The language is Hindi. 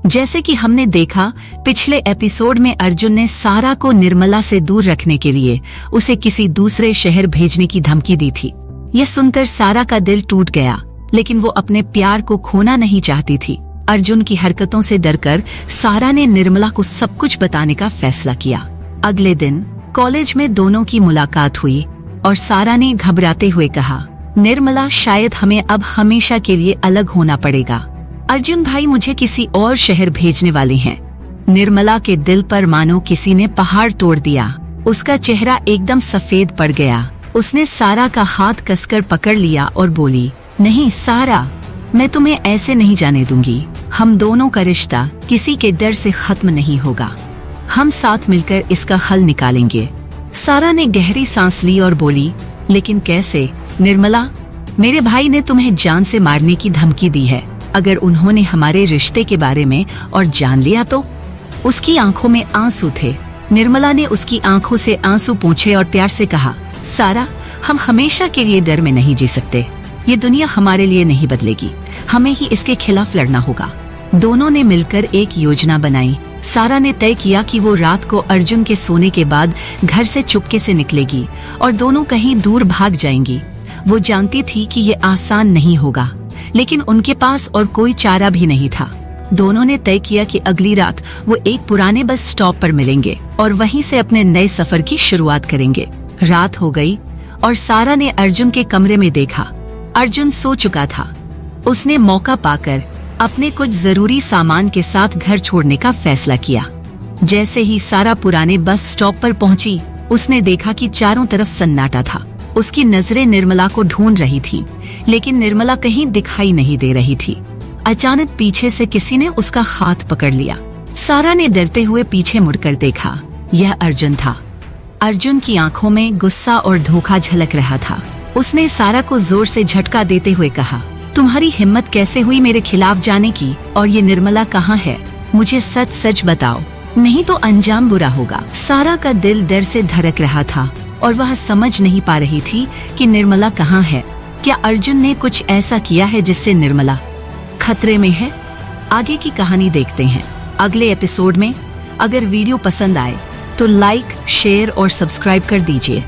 जैसे कि हमने देखा पिछले एपिसोड में, अर्जुन ने सारा को निर्मला से दूर रखने के लिए उसे किसी दूसरे शहर भेजने की धमकी दी थी। यह सुनकर सारा का दिल टूट गया, लेकिन वो अपने प्यार को खोना नहीं चाहती थी। अर्जुन की हरकतों से डरकर सारा ने निर्मला को सब कुछ बताने का फैसला किया। अगले दिन कॉलेज में दोनों की मुलाकात हुई और सारा ने घबराते हुए कहा, निर्मला, शायद हमें अब हमेशा के लिए अलग होना पड़ेगा। अर्जुन भाई मुझे किसी और शहर भेजने वाले हैं। निर्मला के दिल पर मानो किसी ने पहाड़ तोड़ दिया। उसका चेहरा एकदम सफेद पड़ गया। उसने सारा का हाथ कसकर पकड़ लिया और बोली, नहीं सारा, मैं तुम्हें ऐसे नहीं जाने दूंगी। हम दोनों का रिश्ता किसी के डर से खत्म नहीं होगा। हम साथ मिलकर इसका हल निकालेंगे। सारा ने गहरी सांस ली और बोली, लेकिन कैसे? निर्मला, मेरे भाई ने तुम्हें जान से मारने की धमकी दी है। अगर उन्होंने हमारे रिश्ते के बारे में और जान लिया तो? उसकी आंखों में आंसू थे। निर्मला ने उसकी आंखों से आंसू पोंछे और प्यार से कहा, सारा, हम हमेशा के लिए डर में नहीं जी सकते। ये दुनिया हमारे लिए नहीं बदलेगी। हमें ही इसके खिलाफ लड़ना होगा। दोनों ने मिलकर एक योजना बनाई। सारा ने तय किया कि वो रात को अर्जुन के सोने के बाद घर से चुपके से निकलेगी और दोनों कहीं दूर भाग जाएंगी। वो जानती थी कि ये आसान नहीं होगा, लेकिन उनके पास और कोई चारा भी नहीं था। दोनों ने तय किया कि अगली रात वो एक पुराने बस स्टॉप पर मिलेंगे और वहीं से अपने नए सफर की शुरुआत करेंगे। रात हो गई और सारा ने अर्जुन के कमरे में देखा। अर्जुन सो चुका था। उसने मौका पाकर अपने कुछ जरूरी सामान के साथ घर छोड़ने का फैसला किया। जैसे ही सारा पुराने बस स्टॉप पर पहुंची, उसने देखा कि चारों तरफ सन्नाटा था। उसकी नजरें निर्मला को ढूंढ रही थी, लेकिन निर्मला कहीं दिखाई नहीं दे रही थी। अचानक पीछे से किसी ने उसका हाथ पकड़ लिया। सारा ने डरते हुए पीछे मुड़कर देखा। यह अर्जुन था। अर्जुन की आंखों में गुस्सा और धोखा झलक रहा था। उसने सारा को जोर से झटका देते हुए कहा, तुम्हारी हिम्मत कैसे हुई मेरे खिलाफ जाने की? और ये निर्मला कहाँ है? मुझे सच सच बताओ, नहीं तो अंजाम बुरा होगा। सारा का दिल डर से धड़क रहा था और वह समझ नहीं पा रही थी कि निर्मला कहाँ है। क्या अर्जुन ने कुछ ऐसा किया है जिससे निर्मला खतरे में है? आगे की कहानी देखते हैं अगले एपिसोड में। अगर वीडियो पसंद आए तो लाइक, शेयर और सब्सक्राइब कर दीजिए।